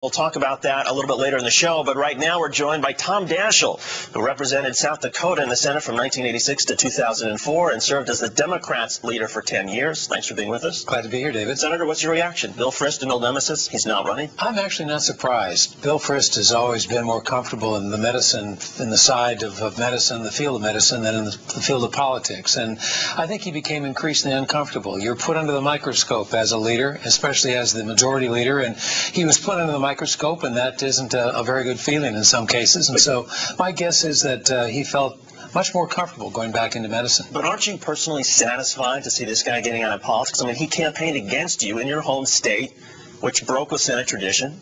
We'll talk about that a little bit later in the show, but right now we're joined by Tom Daschle, who represented South Dakota in the Senate from 1986 to 2004 and served as the Democrats' leader for 10 years. Thanks for being with us. Glad to be here, David. Senator, what's your reaction? Bill Frist, an old nemesis, he's not running? I'm actually not surprised. Bill Frist has always been more comfortable in the medicine, in the side of medicine, the field of medicine, than in the field of politics. And I think he became increasingly uncomfortable. You're put under the microscope as a leader, especially as the majority leader, and he was put under the microscope, and that isn't a very good feeling in some cases. And so my guess is that he felt much more comfortable going back into medicine. But aren't you personally satisfied to see this guy getting out of politics? I mean, he campaigned against you in your home state, which broke with Senate tradition.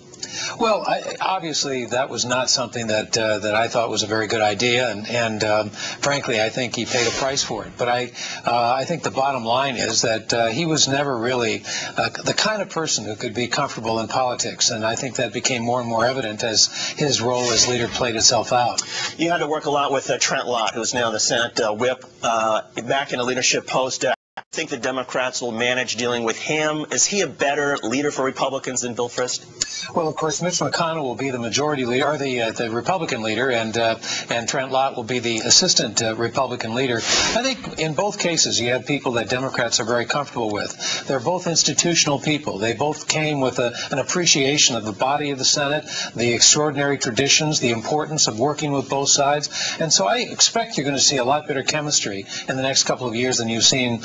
Well, obviously that was not something that I thought was a very good idea, and frankly, I think he paid a price for it. But I think the bottom line is that he was never really the kind of person who could be comfortable in politics, and I think that became more and more evident as his role as leader played itself out. You had to work a lot with Trent Lott, who's now the Senate whip, back in a leadership post. I think the Democrats will manage dealing with him. Is he a better leader for Republicans than Bill Frist? Well, of course, Mitch McConnell will be the majority leader, or the Republican leader, and Trent Lott will be the assistant Republican leader. I think in both cases you have people that Democrats are very comfortable with. They're both institutional people. They both came with an appreciation of the body of the Senate, the extraordinary traditions, the importance of working with both sides. And so I expect you're going to see a lot better chemistry in the next couple of years than you've seen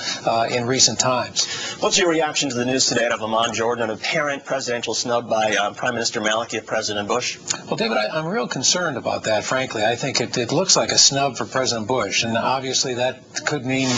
in recent times. What's your reaction to the news today out of Lamont Jordan, an apparent presidential snub by Prime Minister Maliki of President Bush? Well, David, I'm real concerned about that, frankly. I think it looks like a snub for President Bush, and obviously that could mean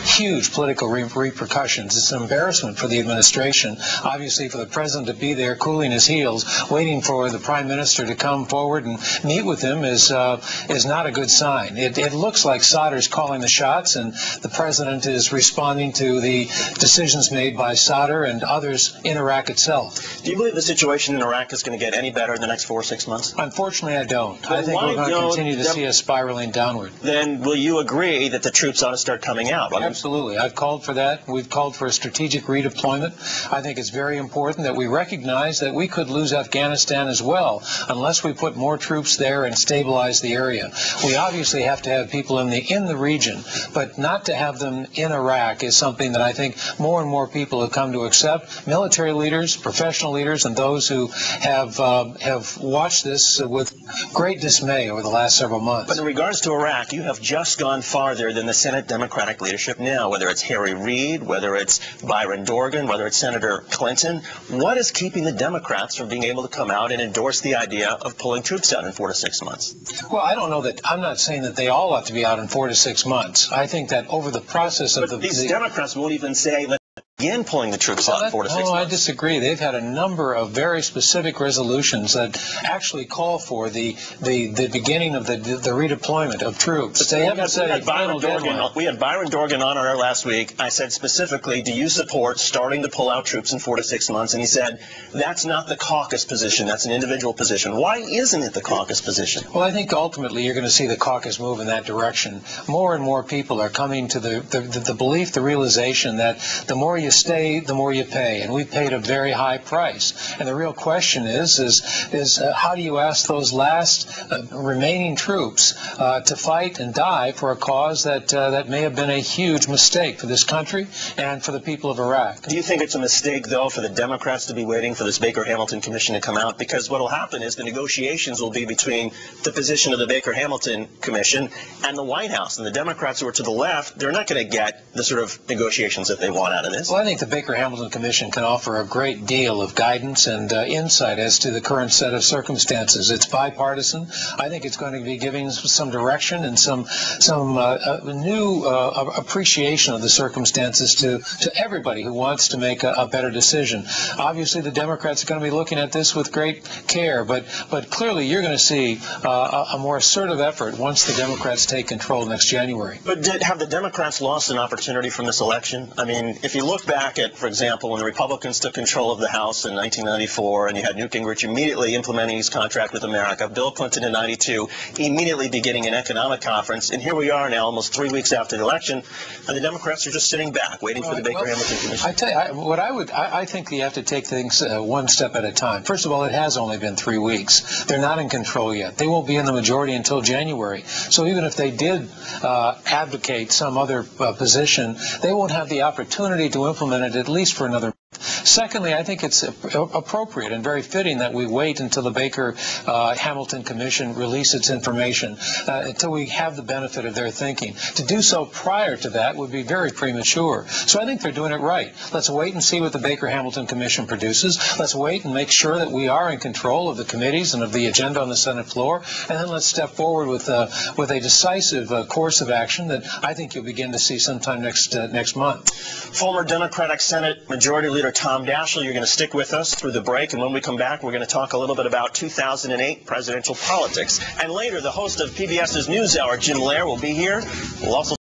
huge political repercussions. It's an embarrassment for the administration. Obviously, for the president to be there cooling his heels, waiting for the prime minister to come forward and meet with him is not a good sign. It looks like Sauter's calling the shots, and the president is responding to the decisions made by Sauter and others in Iraq itself. Do you believe the situation in Iraq is going to get any better in the next 4 or 6 months? Unfortunately, I don't. Well, I think we're going to continue to see us spiraling downward. Then will you agree that the troops ought to start coming out? Absolutely. I've called for that. We've called for a strategic redeployment. I think it's very important that we recognize that we could lose Afghanistan as well unless we put more troops there and stabilize the area. We obviously have to have people in the region, but not to have them in Iraq is something that I think more and more people have come to accept. Military leaders, professional leaders, and those who have watched this with great dismay over the last several months. But in regards to Iraq, you have just gone farther than the Senate Democratic leadership now, whether it's Harry Reid, whether it's Byron Dorgan, whether it's Senator Clinton. What is keeping the Democrats from being able to come out and endorse the idea of pulling troops out in 4 to 6 months? Well, I don't know that. I'm not saying that they all ought to be out in 4 to 6 months. I think that over the process of these Democrats won't even say, let's begin pulling the troops out in 4 to 6 months. I disagree. They've had a number of very specific resolutions that actually call for the beginning of the redeployment of troops. They haven't said a final deadline. We had Byron Dorgan on our air last week. I said specifically, do you support starting to pull out troops in 4 to 6 months? And he said, that's not the caucus position. That's an individual position. Why isn't it the caucus position? Well, I think ultimately you're going to see the caucus move in that direction. More and more people are coming to the belief, the realization that the more you stay, the more you pay, and we've paid a very high price. And the real question is how do you ask those last remaining troops to fight and die for a cause that may have been a huge mistake for this country and for the people of Iraq? Do you think it's a mistake, though, for the Democrats to be waiting for this Baker-Hamilton Commission to come out? Because what will happen is the negotiations will be between the position of the Baker-Hamilton Commission and the White House. And the Democrats who are to the left, they're not going to get the sort of negotiations that they want out of this. Well, I think the Baker-Hamilton Commission can offer a great deal of guidance and insight as to the current set of circumstances. It's bipartisan. I think it's going to be giving some direction and some new appreciation of the circumstances to everybody who wants to make a better decision. Obviously, the Democrats are going to be looking at this with great care, but clearly you're going to see a more assertive effort once the Democrats take control next January. But have the Democrats lost an opportunity from this election? I mean, if you look look back at, for example, when the Republicans took control of the House in 1994, and you had Newt Gingrich immediately implementing his contract with America, Bill Clinton in 92 immediately beginning an economic conference, and here we are now almost 3 weeks after the election, and the Democrats are just sitting back waiting for the Baker-Hamilton Commission. I tell you, I think you have to take things one step at a time. First of all, it has only been 3 weeks. They're not in control yet. They won't be in the majority until January. So even if they did advocate some other position, they won't have the opportunity to implement it at least for another. Secondly, I think it's appropriate and very fitting that we wait until the Baker-Hamilton Commission release its information, until we have the benefit of their thinking. To do so prior to that would be very premature. So I think they're doing it right. Let's wait and see what the Baker-Hamilton Commission produces. Let's wait and make sure that we are in control of the committees and of the agenda on the Senate floor, and then let's step forward with a decisive course of action that I think you'll begin to see sometime next month. Former Democratic Senate Majority Leader Tom Daschle, you're going to stick with us through the break, and when we come back, we're going to talk a little bit about 2008 presidential politics. And later, the host of PBS's NewsHour, Jim Lehrer, will be here. We'll also